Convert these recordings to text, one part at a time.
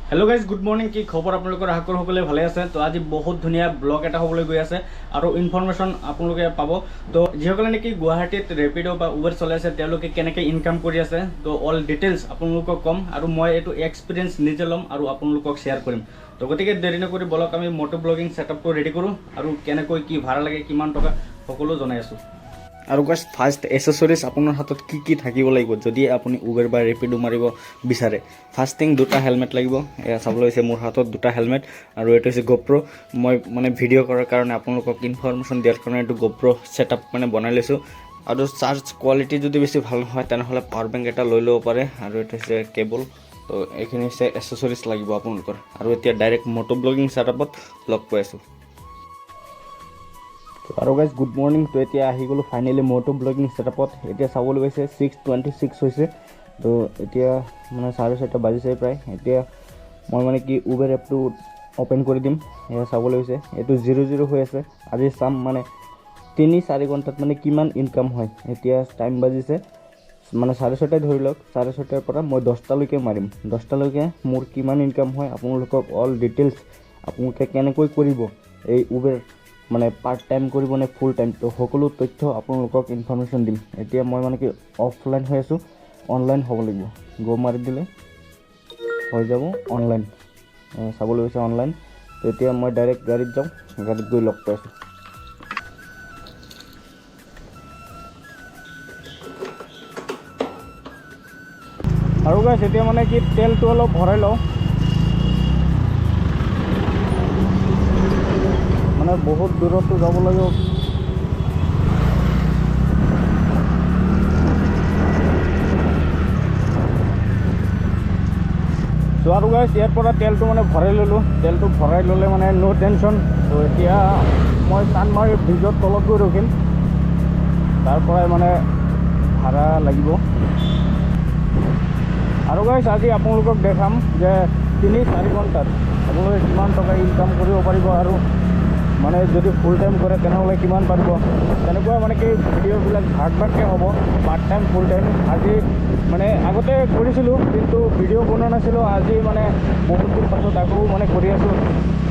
Hello guys good morning कि खबर आपलोकर आशा करो सकले भाले आछे। तो आज बहुत धुनिया ब्लग एटा हबले गई आछे आरो इनफरमेशन आपलोके पाबो। तो जिসকলে नेকি गुवाहाटीत रेपिडो बा उबर चले आछे तेलोके केनेके इनकाम करि आछे तो ऑल डिटेल्स आपलोকক कम आरो মই एटु एक्सपीरियंस निजे लम आरो आपलोকক शेयर करिम। तो गतिके देरि नकरि बलक आमी मोटो ब्लगिंग सेटअपটো रेडी करूँ आरो केनेকৈ কি ভাড়া লাগে কিমান টকা সকলো জনাই আছো। আৰু গাইজ ফাৰ্ষ্ট এসেসৰিজ আপোনাৰ হাতত কি থাকিব লাগিব যদি আপুনি উবেৰ বা ৰেপিডো মাৰিব বিচাৰে। ফাৰ্ষ্ট থিং দুটা হেলমেট লাগিব। এয়া চাবলৈ হৈছে মোৰ হাতত দুটা হেলমেট আৰু এইটো হৈছে গোপ্ৰো। মই মানে ভিডিঅ' কৰাৰ কাৰণে আপোনালোকক ইনফৰমেশ্যন দিয়াৰ কাৰণে এইটো গোপ্ৰো ছেটআপ মানে বনাই লৈছোঁ। আৰু চাৰ্জ কোৱালিটি যদি বেছি ভাল নহয় তেনেহ'লে পাৱাৰ বেংক এটা লৈ ল'ব পাৰে। আৰু এইটো হৈছে কেবল। তো এইখিনি হৈছে এসেসৰিজ লাগিব আপোনালোকৰ। আৰু এতিয়া ডাইৰেক্ট মটো ব্লগিং ছেটআপত লগ পাই আছোঁ। আৰু গাইজ গুড মৰ্নিং। তো এতিয়া আহি গ'লোঁ ফাইনেলি মটো ব্লগিং ছেটআপত। এতিয়া চাবলৈ গৈছে 6:26 হৈছে। তো এতিয়া মানে 4:30 বাজিছে প্ৰায়। এতিয়া মই মানে কি উবেৰ এপটো অ'পেন কৰি দিম। এয়া চাবলৈ গৈছে এইটো 00 হৈ আছে। আজি চাম মানে 3-4 ঘণ্টাত মানে কিমান ইনকাম হয়। এতিয়া টাইম বাজিছে মানে 6:30 ধৰি লওক। 6:30 পৰা মই 10টালৈকে মাৰিম। 10টালৈকে মোৰ কিমান ইনকাম হয় আপোনালোকক অল ডিটেইলছ আপোনালোকে কেনেকৈ কৰিব এই উবেৰ মানে পাৰ্ট টাইম কৰিব নে ফুল টাইম তো সকলো তথ্য আপোনালোকক ইনফৰমেশ্যন দিম। এতিয়া মই মানে কি অফলাইন হৈ আছোঁ, অনলাইন হ'ব লাগিব। গো মাৰি দিলে হৈ যাব অনলাইন। চাবলৈ গৈছে অনলাইন। তো এতিয়া মই ডাইৰেক্ট গাড়ীত যাওঁ, গাড়ীত গৈ লগ পাই আছোঁ। আৰু গাইছ এতিয়া মানে কি তেলটো অলপ ভৰাই লওঁ। মানে বহুত দূৰতো যাব লাগিব। তো আৰু গাইছ ইয়াৰ পৰা তেলটো মানে ভৰাই ল'লোঁ। তেলটো ভৰাই ল'লে মানে ন' টেনশ্যন। তো এতিয়া মই চানমাৰী ব্ৰিজৰ তলত গৈ ৰখিম। তাৰ পৰাই মানে ভাড়া লাগিব। আৰু গাইছ আজি আপোনালোকক দেখাম যে 3-4 ঘণ্টাত আপোনালোকে কিমান টকা ইনকাম কৰিব পাৰিব আৰু মানে যদি ফুল টাইম কৰে তেনেহ'লে কিমান পাৰিব। তেনেকুৱা মানে কি ভিডিঅ'বিলাক ভাগকৈ হ'ব, পাৰ্ট টাইম ফুল টাইম। আজি মানে আগতে কৰিছিলোঁ কিন্তু ভিডিঅ' বনোৱা নাছিলোঁ। আজি মানে বহুত দিন পাছত আকৌ মানে কৰি আছোঁ।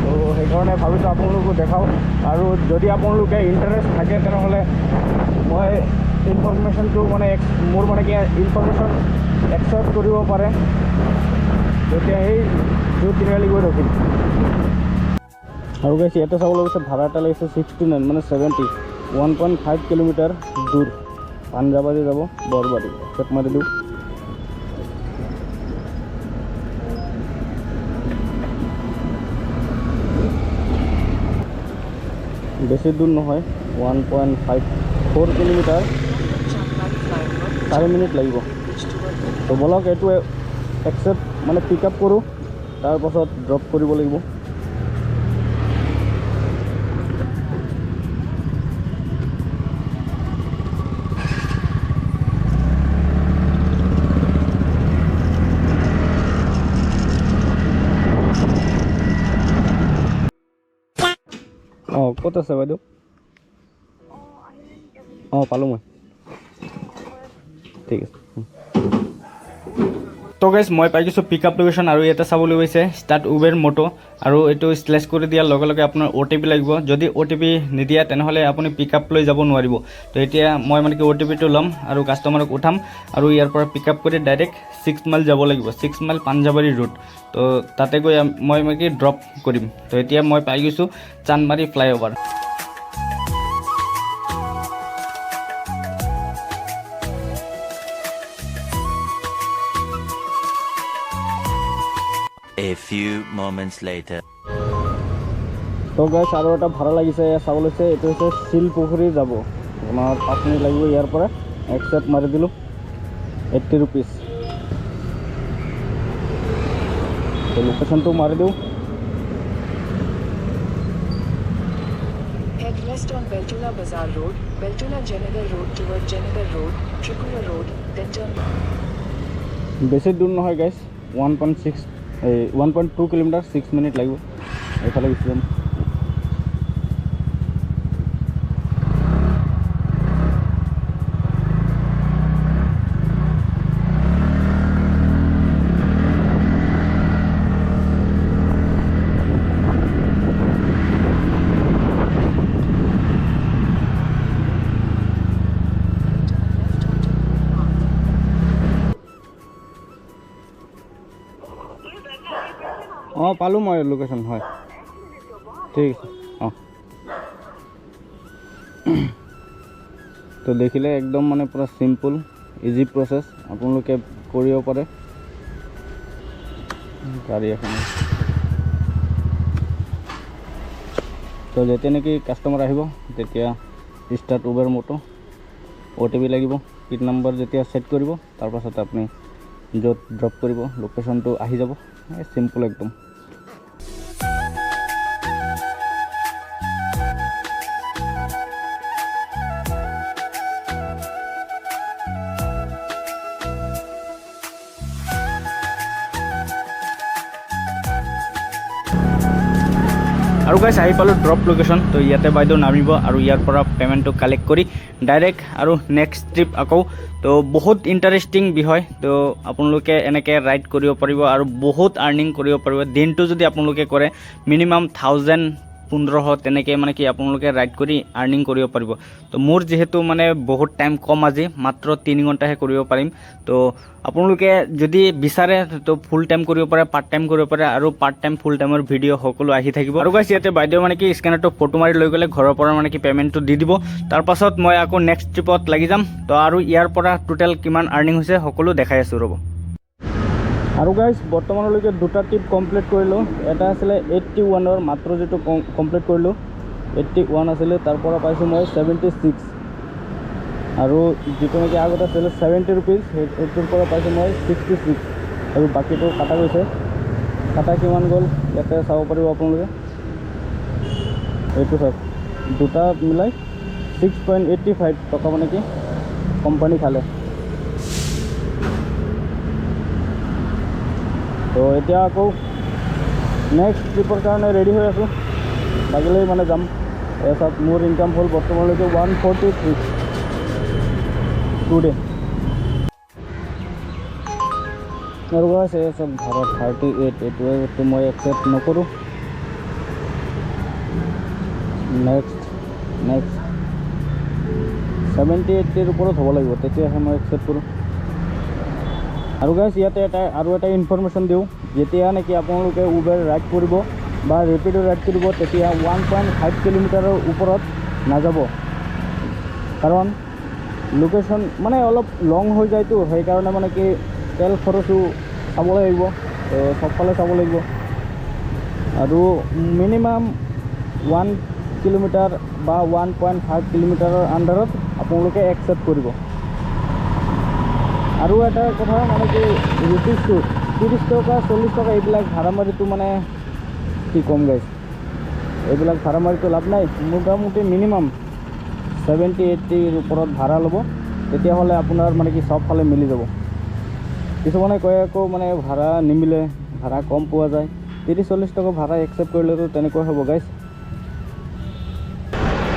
তো সেইকাৰণে ভাবিছোঁ আপোনালোকো দেখাওঁ। আৰু যদি আপোনালোকে ইণ্টাৰেষ্ট থাকে তেনেহ'লে মই ইনফৰমেশ্যনটো মানে মোৰ মানে কি ইনফৰমেশ্যন একচেপ্ট কৰিব পাৰে। তেতিয়া সেই তিনিআলি গৈ ৰখিম। আৰু গাইছ ইয়াতে চাবলৈ গৈছে ভাড়া এটা লাগিছে 69 মানে 70 1.5 কিলোমিটাৰ দূৰ। পাঞ্জাবাৰী যাব বৰবাৰী। চেক মাৰি দিওঁ। বেছি দূৰ নহয় 1.54 কিলোমিটাৰ। 4 মিনিট লাগিব। তো বলক এইটো একচেপ্ট মানে পিক আপ কৰোঁ, তাৰপাছত ড্ৰপ কৰিব লাগিব। অঁ ক'ত আছে বাইদেউ? অঁ পালোঁ মই। ঠিক আছে। তো গাইছ মই পাই গৈছোঁ পিক আপ লোকেশ্যন। আৰু ইয়াতে চাবলৈ গৈছে ষ্টাৰ্ট উবেৰ মটো। আৰু এইটো শ্লেছ কৰি দিয়াৰ লগে লগে আপোনাৰ OTP লাগিব। যদি OTP নিদিয়ে তেনেহ'লে আপুনি পিক আপ লৈ যাব নোৱাৰিব। তো এতিয়া মই মানে কি OTPটো ল'ম আৰু কাষ্টমাৰক উঠাম আৰু ইয়াৰ পৰা পিক আপ কৰি ডাইৰেক্ট 6 মাইল যাব লাগিব। 6 মাইল পাঞ্জাবাৰী ৰুট। তো তাতে গৈ মই মানে কি ড্ৰপ কৰিম। তো এতিয়া মই পাই গৈছোঁ Chandmari flyover. A few moments later. তো গাইছ আৰু এটা ভাড়া লাগিছে চাব লৈছে। এইটো হৈছে শিলপুখুৰী যাব। আপোনাৰ 5 মিনিট লাগিব ইয়াৰ পৰা। একচেপ্ট মাৰি দিলোঁ 80 rupees। তো লোকেশ্যনটো মাৰি দিওঁ। Head west on Beltula Bazaar Road, Beltula Janagar Road toward Janagar Road, Tripura Road, then turn. বেছি দূৰ নহয় গাইছ 1.2 কিলোমিটাৰ 6 মিনিট লাগিব। এইফালে গুচি যাম। অঁ পালোঁ মই লোকেশ্যন হয় ঠিক আছে অঁ তো দেখিলে একদম মানে পুৰা চিম্পল ইজি প্ৰচেছ আপোনালোকে কৰিব পাৰে গাড়ী এখন তো যেতিয়া নেকি কাষ্টমাৰ আহিব তেতিয়া ষ্টাৰ্ট উবেৰ মটো OTP লাগিব পিন নম্বৰ যেতিয়া ছেট কৰিব তাৰপাছত আপুনি য'ত ড্ৰপ কৰিব লোকেশ্যনটো আহি যাব চিম্পল একদম আৰু গাইছ আহি পালোঁ ড্ৰপ লোকেশ্যন তো ইয়াতে বাইদেউ নামিব আৰু ইয়াৰ পৰা পে'মেণ্টটো কালেক্ট কৰি ডাইৰেক্ট আৰু নেক্সট ট্ৰিপ আকৌ তো বহুত ইণ্টাৰেষ্টিং বিষয় তো আপোনালোকে এনেকৈ ৰাইড কৰিব পাৰিব আৰু বহুত আৰ্নিং কৰিব পাৰিব দিনটো যদি আপোনালোকে কৰে মিনিমাম 1500 তেনেকৈ মানে কি আপোনালোকে ৰাইড কৰি আৰ্নিং কৰিব পাৰিব তো মোৰ যিহেতু মানে বহুত টাইম কম আজি মাত্ৰ 3 ঘণ্টাহে কৰিব পাৰিম তো আপোনালোকে যদি বিচাৰে তো ফুল টাইম কৰিব পাৰে পাৰ্ট টাইম কৰিব পাৰে আৰু পাৰ্ট টাইম ফুল টাইমৰ ভিডিঅ' সকলো আহি থাকিব আৰু গাইছ ইয়াতে বাইদেউ মানে কি স্কেনাৰটো ফটো মাৰি লৈ গ'লে ঘৰৰ পৰা মানে কি পে'মেণ্টটো দি দিব তাৰপাছত মই আকৌ নেক্সট ট্ৰিপত লাগি যাম তো আৰু ইয়াৰ পৰা টোটেল কিমান আৰ্নিং হৈছে সকলো দেখাই আছোঁ ৰ'ব আৰু গাইছ বৰ্তমানলৈকে দুটা ট্ৰিপ কমপ্লিট কৰিলোঁ এটা আছিলে 81ৰ মাত্ৰ যিটো কমপ্লিট কৰিলোঁ 81 আছিলে তাৰ পৰা পাইছোঁ মই 76 আৰু যিটো নেকি আগতে আছিলে 70 रुपीज সেইটোৰ পৰা পাইছোঁ মই 66 আৰু বাকীটো কাটা গৈছে কাটা কিমান গ'ল ইয়াতে চাব পাৰিব আপোনালোকে এইটো চাওক দুটা মিলাই 6.85 টকা মানে কি কোম্পানী খালে তো এতিয়া আকৌ নেক্সট ট্ৰিপৰ কাৰণে ৰেডি হৈ আছোঁ লাগিলেই মানে যাম চাওক মোৰ ইনকাম হ'ল বৰ্তমানলৈকে 143 টুডে আৰু গাইছ এই চব ভাড়া 38 এইটো মই একচেপ্ট নকৰোঁ নেক্সট 70-80ৰ ওপৰত হ'ব লাগিব তেতিয়াহে মই একচেপ্ট কৰোঁ আৰু গাইছ ইয়াতে আৰু এটা ইনফৰমেশ্যন দিওঁ যেতিয়া নেকি আপোনালোকে উবেৰ ৰাইড কৰিব বা ৰেপিডো ৰাইড কৰিব তেতিয়া 1.5 কিলোমিটাৰৰ ওপৰত নাযাব কাৰণ লোকেশ্যন মানে অলপ লং হৈ যায়তো সেইকাৰণে মানে কি তেল খৰচো চাব লাগিব তো চবফালে চাব লাগিব আৰু মিনিমাম 1 কিলোমিটাৰ বা 1.5 কিলোমিটাৰৰ আণ্ডাৰত আপোনালোকে একচেপ্ট কৰিব আৰু এটা কথা মানে কি ৰুপিজটো 30 টকা 40 টকা এইবিলাক ভাড়া মাৰিটো মানে কি কম গাইছ এইবিলাক ভাড়া মাৰিটো লাভ নাই মোটামুটি মিনিমাম 70-80ৰ ওপৰত ভাড়া ল'ব তেতিয়াহ'লে আপোনাৰ মানে কি চবফালে মিলি যাব কিছুমানে কয় আকৌ মানে ভাড়া নিমিলে ভাড়া কম পোৱা যায় 30-40 টকা ভাড়া একচেপ্ট কৰিলেতো তেনেকৈ হ'ব গাইছ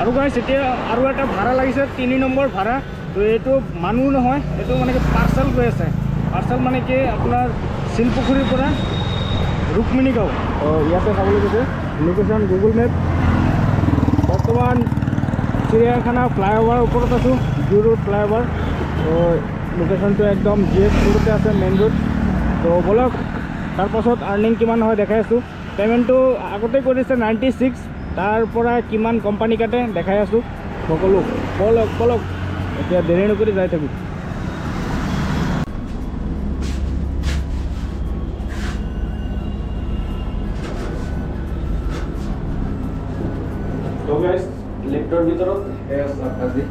আৰু গাইছ এতিয়া আৰু এটা ভাড়া লাগিছে 3 নম্বৰ ভাড়া তো এইটো মানুহ নহয় এইটো মানে কি পাৰ্চেল গৈ আছে পাৰ্চেল মানে কি আপোনাৰ শিলপুখুৰীৰ পৰা ৰুক্মিণী গাঁও ইয়াতে চাবলৈ গৈছে লোকেশ্যন গুগল মেপ বৰ্তমান চিৰিয়াখানা ফ্লাইঅভাৰৰ ওপৰত আছোঁ জু ৰোড ফ্লাইঅভাৰ তো লোকেশ্যনটো একদম GS ৰোডতে আছে মেইন ৰোড তো বলক তাৰপাছত আৰ্নিং কিমান হয় দেখাই আছোঁ পে'মেণ্টটো আগতে কৰিছে 96 তাৰ পৰা কিমান কোম্পানী কাটে দেখাই আছোঁ সকলো বলক এতিয়া দেৰি নকৰি যাই থাকোঁ তো গাইছ লিফ্টৰ ভিতৰত আজি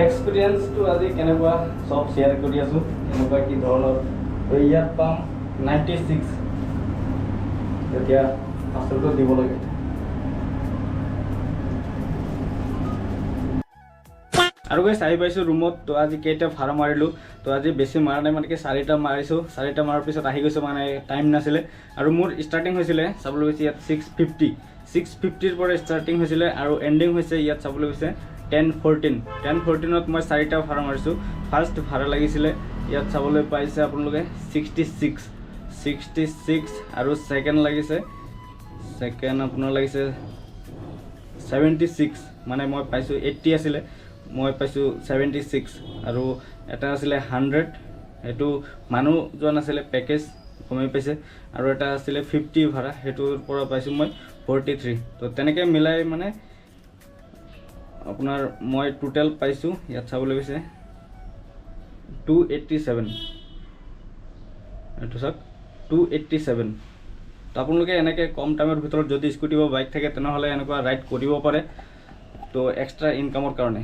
এক্সপিৰিয়েঞ্চটো আজি কেনেকুৱা চব শ্বেয়াৰ কৰি আছোঁ কেনেকুৱা কি ধৰণৰ তো ইয়াত পাম 96 এতিয়া পাৰ্চেলটো দিব লাগে আৰু গাইছ আহি পাইছোঁ ৰুমত তো আজি কেইটা ভাড়া মাৰিলোঁ তো আজি বেছি মাৰা নাই মানে কি 4টা মাৰিছোঁ 4টা মাৰাৰ পিছত আহি গৈছোঁ মানে টাইম নাছিলে আৰু মোৰ ষ্টাৰ্টিং হৈছিলে চাবলৈ গৈছে ইয়াত 650ৰ পৰা ষ্টাৰ্টিং হৈছিলে আৰু এণ্ডিং হৈছে ইয়াত চাবলৈ গৈছে 1014ত মই 4টা ভাড়া মাৰিছোঁ ফাৰ্ষ্ট ভাড়া লাগিছিলে ইয়াত চাবলৈ পাইছে আপোনালোকে 66 আৰু ছেকেণ্ড লাগিছে ছেকেণ্ড আপোনাৰ লাগিছে 76 মানে মই পাইছোঁ 80 আছিলে মই পাইছোঁ 76 আৰু এটা আছিলে 100 এইটো মানুহজন আছিলে পেকেজ কমেই পাইছে আৰু এটা আছিলে 50 ভাড়া হেতুৰ পৰা পাইছো মই 43 তো তেনেকৈ মিলাই মানে আপোনাৰ মই টোটাল পাইছো ইয়াত চাবলৈ গৈছে 287 এইটো চাওক 287 তো আপোনালোকে এনেকৈ কম টাইমৰ ভিতৰত যদি স্কুটি বা বাইক থাকে তেনেহ'লে এনেকুৱা ৰাইড কৰিব পাৰে তো এক্সট্ৰা ইনকামৰ কাৰণে